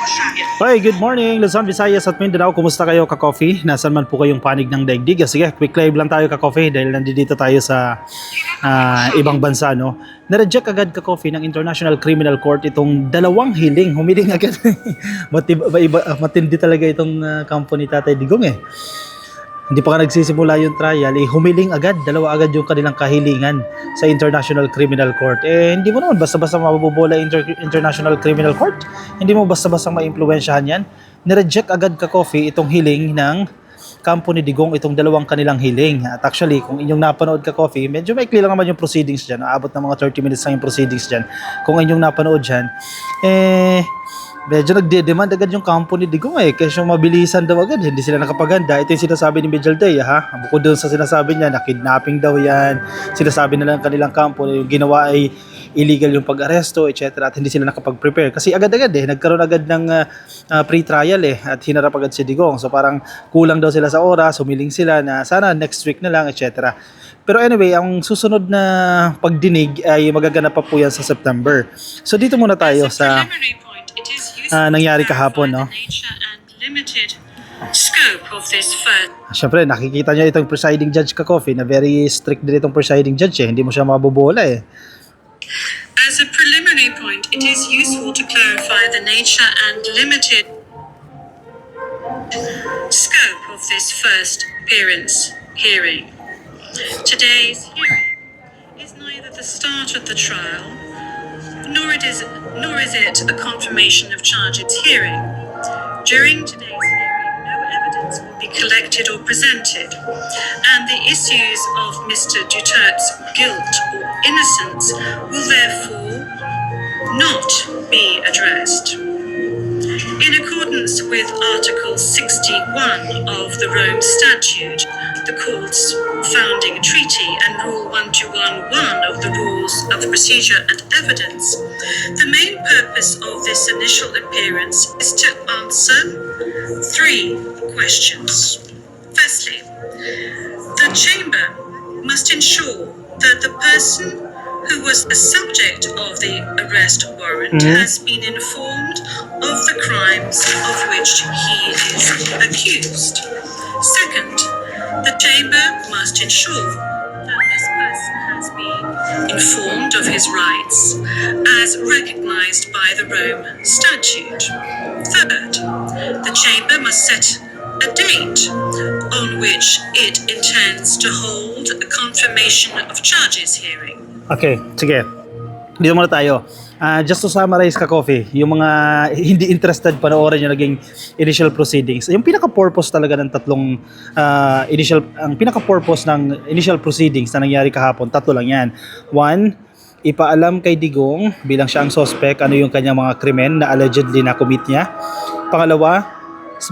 Hi, good morning Luzon, Visayas at Mindanao. Kumusta kayo ka-coffee? Nasaan man po kayong panig ng daigdig? Sige, quick live lang tayo ka-coffee dahil nandito tayo sa ibang bansa, no? Na-reject agad ka-coffee ng International Criminal Court itong dalawang hiling. Humiling agad. Matindi talaga itong kampo ni Tatay Digong eh. Hindi pa nga nagsisimula yung trial, humiling agad, dalawa agad yung kanilang kahilingan sa International Criminal Court. Hindi mo naman basta-basta mabubola International Criminal Court. Hindi mo basta-basta maimpluwensyahan yan. Nireject agad ka-coffee itong hiling ng kampo ni Digong, itong dalawang kanilang hiling. At actually, kung inyong napanood ka-coffee, medyo maikli lang naman yung proceedings dyan. Aabot ng mga 30 minutes lang yung proceedings dyan. Kung inyong napanood dyan, medyo nagde-demand agad yung kampo ni Digong kasi mabilisan daw agad, hindi sila nakapaganda. Ito yung sinasabi ni Major Day bukod doon sa sinasabi niya na kidnapping daw yan, sinasabi nila ng kanilang kampo na yung ginawa ay illegal yung pag-aresto, etc. At hindi sila nakapag-prepare kasi agad-agad nagkaroon agad ng pre-trial at hinarap agad si Digong. So parang kulang daw sila sa oras, humiling sila na sana next week na lang, etc. Pero anyway, ang susunod na pagdinig ay magaganap pa po yan sa September. So dito muna tayo sa nangyari kahapon, no? Siyempre, nakikita nyo itong presiding judge ka-coffee na very strict din itong presiding judge hindi mo siya mabobola As a preliminary point, it is useful to clarify the nature and limited scope of this first appearance hearing. Today's hearing is neither the start of the trial nor is it a confirmation of charges hearing. During today's hearing, no evidence will be collected or presented, and the issues of Mr. Duterte's guilt or innocence will therefore not be addressed. In accordance with Article 61 of the Rome Statute, the Court's founding treaty, and Rule 1211 of the Rules of Procedure and Evidence, the main purpose of this initial appearance is to answer three questions. Firstly, the Chamber must ensure that the person who was the subject of the arrest warrant has been informed of the crimes of which he is accused. Second, the Chamber must ensure that this person has been informed of his rights as recognized by the Rome Statute. Third, the Chamber must set a date on which it intends to hold a confirmation of charges hearing. Okay, sige. Dito muna tayo. Just to summarize ka-coffee, yung mga hindi interested panoorin yung naging initial proceedings. Yung pinaka-purpose talaga ng tatlong ang pinaka-purpose ng initial proceedings na nangyari kahapon, tatlo lang yan. One, ipaalam kay Digong bilang siya ang suspect ano yung kanyang mga krimen na allegedly na-commit niya. Pangalawa,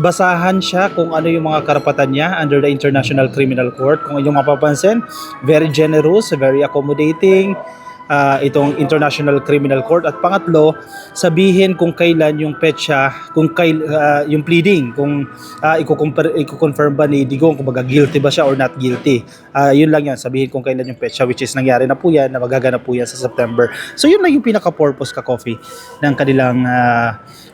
basahan siya kung ano yung mga karapatan niya under the International Criminal Court. Kung inyong mapapansin, very generous, very accommodating itong International Criminal Court. At pangatlo, sabihin kung kailan yung petsa, yung pleading, kung i-confirm ba ni Digong kung guilty ba siya or not guilty. Yun lang yan, sabihin kung kailan yung petsa, which is nangyari na po yan, na magaganap po yan sa September. So yun lang yung pinaka-purpose ka-coffee ng kanilang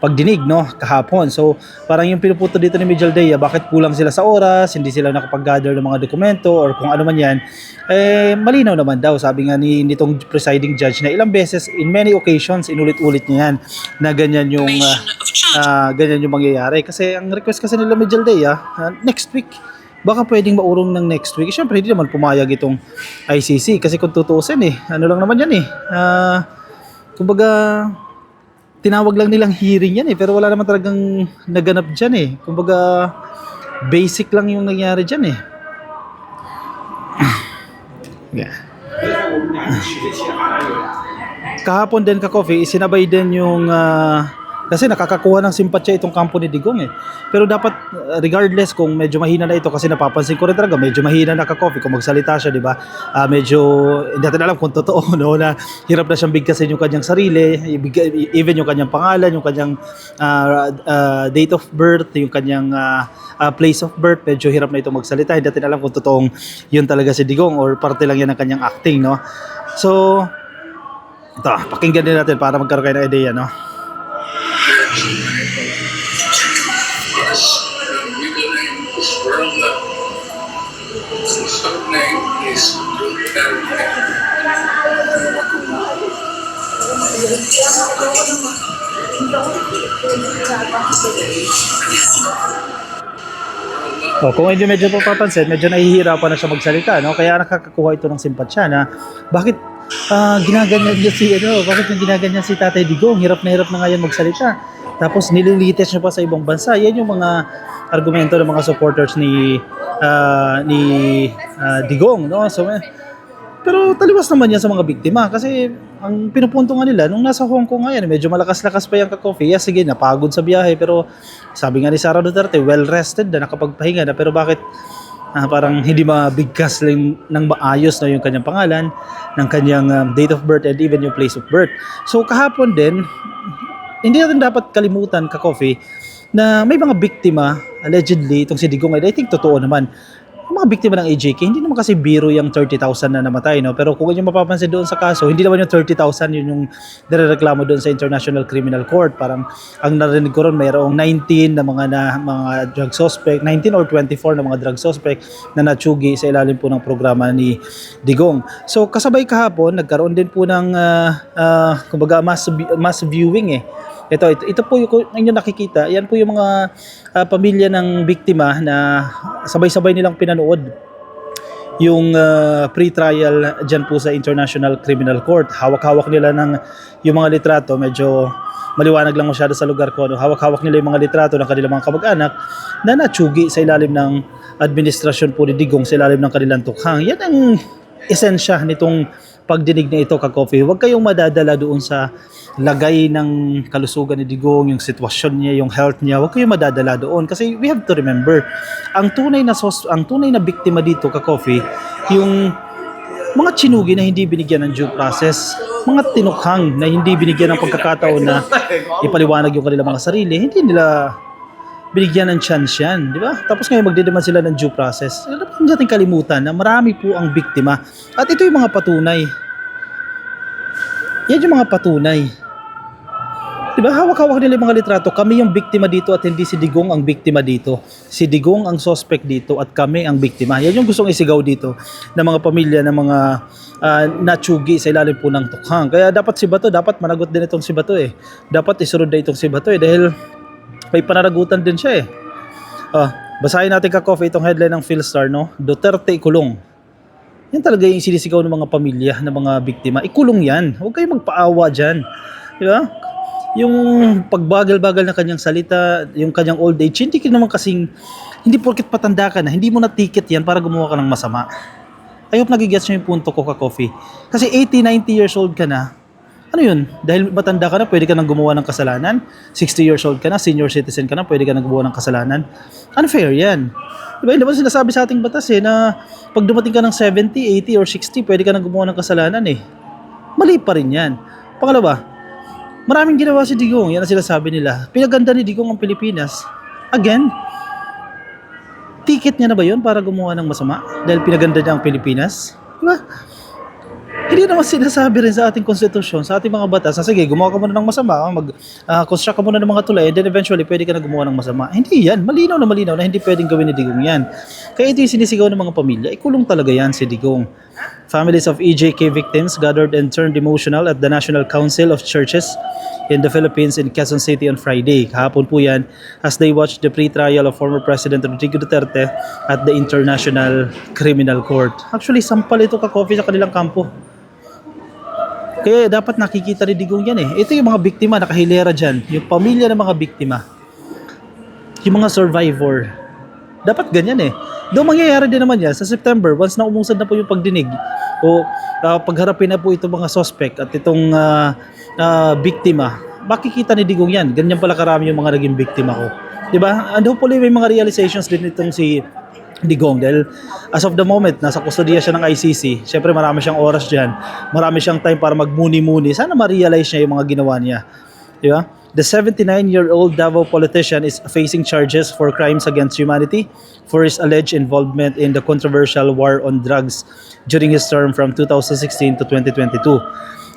pagdinig, no, kahapon. So parang yung pinuputo dito ni Major Day, bakit kulang sila sa oras, hindi sila nakapag-gather ng mga dokumento or kung ano man yan, malinaw naman daw, sabi nga nitong presiding judge na ilang beses, in many occasions, inulit-ulit niya yan na ganyan yung mangyayari. Kasi ang request kasi nila Major Day, next week, baka pwedeng maurong ng next week. Siyempre hindi naman pumayag itong ICC kasi kung tutuusin ano lang naman yan kumbaga tinawag lang nilang hearing yan pero wala naman talagang naganap dyan kumbaga basic lang yung nangyari dyan yeah. Kahapon din ka-coffee, sinabay din yung kasi nakakakuha ng simpatya itong kampo ni Digong Pero dapat regardless kung medyo mahina na ito, kasi napapansin ko rin talaga medyo mahina na ka-coffee kung magsalita siya, di ba? Medyo hindi natin alam kung totoo na hirap na siyang bigkasin yung kanyang sarili, even yung kanyang pangalan, yung kanyang date of birth, yung kanyang place of birth, medyo hirap na ito magsalita. Hindi natin alam kung totoong yun talaga si Digong or parte lang yan ng kanyang acting, no? So ito, pakinggan din natin para magkaroon kayo ng idea, no? Yes, the middle name is Verna. The surname is Duterte. O, kung medyo papapansin, medyo nahihirapan na siya magsalita, no? Kaya nakakakuha ito ng simpatsya na bakit ginaganyan niya si bakit niya ginaganyan si Tatay Digong? Hirap na nga yan magsalita. Tapos nililitis niya pa sa ibang bansa. Yan yung mga argumento ng mga supporters ni Digong, no? So, pero taliwas naman yan sa mga biktima kasi ang pinupunto nga nila nung nasa Hong Kong ngayon, medyo malakas-lakas pa yung ka-coffee. Yes, sige, napagod sa biyahe pero sabi nga ni Sara Duterte, well rested na, nakapagpahinga na, pero bakit parang hindi mabigkas lang ng maayos na yung kanyang pangalan, ng kanyang date of birth and even yung place of birth. So kahapon din, hindi natin dapat kalimutan ka-coffee na may mga biktima, allegedly, itong si Digong, I think totoo naman. Ang mga biktima ng AJK, hindi naman kasi biro yung 30,000 na namatay, no? Pero kung yung mapapansin doon sa kaso, hindi naman yung 30,000 yun yung nirereklamo doon sa International Criminal Court. Parang ang narinig ko ron, mayroong 19 na mga drug suspect, 19 or 24 na mga drug suspect na natsugi sa ilalim po ng programa ni Digong. So kasabay kahapon, nagkaroon din po ng kumbaga mass viewing eh. Ito po yung inyo nakikita, yan po yung mga pamilya ng biktima na sabay-sabay nilang pinanood yung pre-trial dyan po sa International Criminal Court. Hawak-hawak nila ng yung mga litrato, medyo maliwanag lang masyado sa lugar ko. No? Hawak-hawak nila yung mga litrato ng kanilang mga kamag-anak na natsugi sa ilalim ng administrasyon po ni Digong, sa ilalim ng kanilang tukhang. Yan ang esensya nitong pagdinig na ito, ka-coffee. Huwag kayong madadala doon sa lagay ng kalusugan ni Digong, yung sitwasyon niya, yung health niya. Huwag kayong madadala doon kasi we have to remember, ang tunay na biktima dito, ka-coffee, yung mga chinugi na hindi binigyan ng due process, mga tinukhang na hindi binigyan ng pagkakataon na ipaliwanag yung kanilang mga sarili, hindi nila binigyan ng chance yan, di ba? Tapos ngayon magdedemand sila ng due process. Hindi natin kalimutan na marami po ang biktima. At ito yung mga patunay. Yan yung mga patunay. Di ba? Hawak-hawak nila yung mga litrato. Kami yung biktima dito at hindi si Digong ang biktima dito. Si Digong ang suspect dito at kami ang biktima. Yan yung gustong isigaw dito ng mga pamilya ng mga natsugi sa ilalim po ng tukhang. Kaya dapat si Bato, dapat managot din itong si Bato eh. Dapat isunod na itong si Bato eh. Dahil may panaragutan din siya eh. Basahin natin, ka-coffee, itong headline ng Philstar, no? Duterte ikulong. Yan talaga yung sinisigaw ng mga pamilya, ng mga biktima. Ikulong yan. Huwag kayong magpaawa dyan. Di ba? Yung pagbagal-bagal na kanyang salita, yung kanyang old age, hindi ka naman kasing, hindi porket patanda ka na, hindi mo na ticket yan para gumawa ka ng masama. I hope nagigets nyo yung punto ko, ka-coffee. Kasi 80, 90 years old ka na, ano yun? Dahil matanda ka na, pwede ka nang gumawa ng kasalanan. 60 years old ka na, senior citizen ka na, pwede ka nang gumawa ng kasalanan. Unfair yan. Diba? Hindi ba sinasabi sa ating batas eh, na pag dumating ka ng 70, 80 or 60, pwede ka nang gumawa ng kasalanan eh. Mali pa rin yan. Pangalawa, maraming ginawa si Digong, yan ang sinasabi nila. Pinaganda ni Digong ang Pilipinas. Again, ticket niya na ba yun para gumawa ng masama? Dahil pinaganda niya ang Pilipinas? Diba? Hindi naman sinasabi rin sa ating konstitusyon, sa ating mga batas, na sige, gumawa ka muna ng masama, construct ka muna ng mga tulay, and then eventually pwede ka na gumawa ng masama. Hindi yan. Malinaw na hindi pwedeng gawin ni Digong yan. Kaya ito yung sinisigaw ng mga pamilya. Ikulong talaga yan si Digong. Families of EJK victims gathered and turned emotional at the National Council of Churches in the Philippines in Quezon City on Friday. Kahapon po yan as they watched the pre-trial of former President Rodrigo Duterte at the International Criminal Court. Actually, sampal ito, ka-coffee, sa kanilang kampo. Kaya dapat nakikita ni Digong yan eh. Ito yung mga biktima, nakahilera dyan. Yung pamilya ng mga biktima. Yung mga survivor. Dapat ganyan eh. Doon mangyayari din naman yan sa September, once na umusad na po yung pagdinig o pagharapin na po itong mga suspect at itong biktima, makikita ni Digong yan. Ganyan pala karami yung mga naging biktima ko. Diba? And hopefully may mga realizations din itong si Digong dahil as of the moment nasa kustodiya siya ng ICC. Syempre marami siyang oras diyan. Marami siyang time para magmuni-muni. Sana ma-realize niya yung mga ginawa niya. Di ba? The 79-year-old Davao politician is facing charges for crimes against humanity for his alleged involvement in the controversial war on drugs during his term from 2016 to 2022.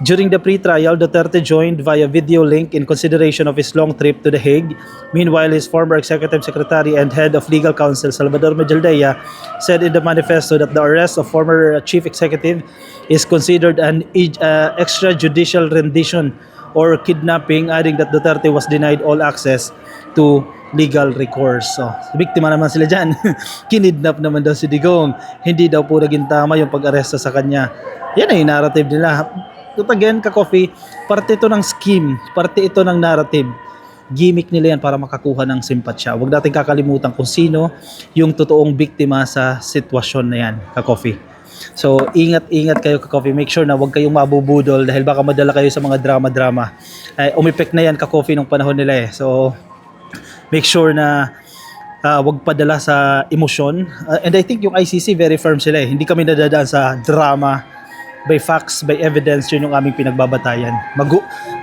During the pre-trial, Duterte joined via video link in consideration of his long trip to The Hague. Meanwhile, his former executive secretary and head of legal counsel, Salvador Medjaldea, said in the manifesto that the arrest of former chief executive is considered an extrajudicial rendition or kidnapping, adding that Duterte was denied all access to legal recourse. So, biktima naman sila dyan. Kinidnap naman daw si Digong. Hindi daw po naging tama yung pag-aresto sa kanya. Yan ay narrative nila. But again, ka-coffee, parte ito ng scheme, parte ito ng narrative. Gimmick nila yan para makakuha ng simpatsya. Huwag natin kakalimutan kung sino yung totoong biktima sa sitwasyon na yan, ka-coffee. So, ingat-ingat kayo, ka-coffee. Make sure na huwag kayong mabubudol dahil baka madala kayo sa mga drama-drama. Umipek na yan, ka-coffee, nung panahon nila eh. So, make sure na wag padala sa emosyon. And I think yung ICC very firm sila eh. Hindi kami nadadaan sa drama. By facts, by evidence, yun yung aming pinagbabatayan.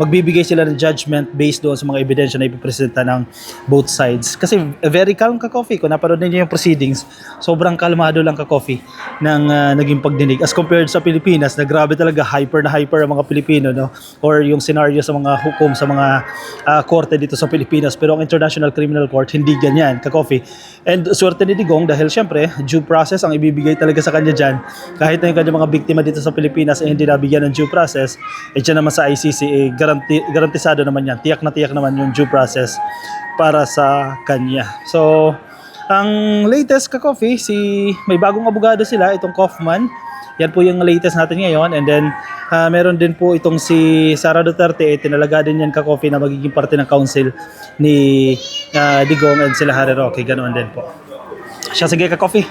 Magbibigay sila ng judgment based doon sa mga ebidensya na ipipresenta ng both sides. Kasi very calm, ka-coffee. Kung napanood ninyo yung proceedings, sobrang kalmado lang, ka-coffee ng naging pagdinig. As compared sa Pilipinas, na grabe talaga, hyper na hyper ang mga Pilipino, no? Or yung scenario sa mga hukom, sa mga korte dito sa Pilipinas. Pero ang International Criminal Court, hindi ganyan, ka-coffee. And swerte ni Digong dahil syempre, due process ang ibibigay talaga sa kanya dyan. Kahit na yung kanya mga biktima dito sa Pilipinas ay hindi nabigyan ng due process, dyan naman sa ICC garantisado naman yan, tiyak na tiyak naman yung due process para sa kanya. So ang latest, ka-coffee, may bagong abogado sila, itong Kaufman. Yan po yung latest natin ngayon. And then meron din po itong si Sara Duterte, tinalaga din yan, ka-coffee, na magiging parte ng council ni Digong and sila Harry Roque, ganoon din po siya. Sige, ka-coffee,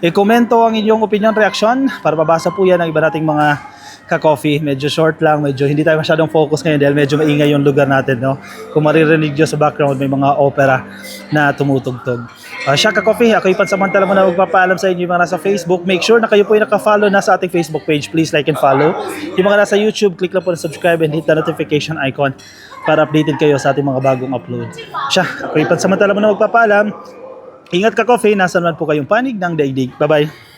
i-komento ang inyong opinion, reaction para mabasa po yan ng iba nating mga ka-coffee. Medyo short lang, medyo hindi tayo masyadong focus ngayon dahil medyo maingay yung lugar natin, no? Kung maririnig nyo sa background, may mga opera na tumutugtog. Siya, ka-coffee, ako ipansamantala mo na magpapaalam sa inyo yung mga nasa Facebook. Make sure na kayo po yung naka-follow na sa ating Facebook page. Please like and follow. Yung mga nasa YouTube, click lang po na subscribe and hit the notification icon para updated kayo sa ating mga bagong upload. Siya, ako ipansamantala mo na magpapaalam. Ingat, ka-coffee, nasa naman po kayong panig ng daigdig. Bye-bye.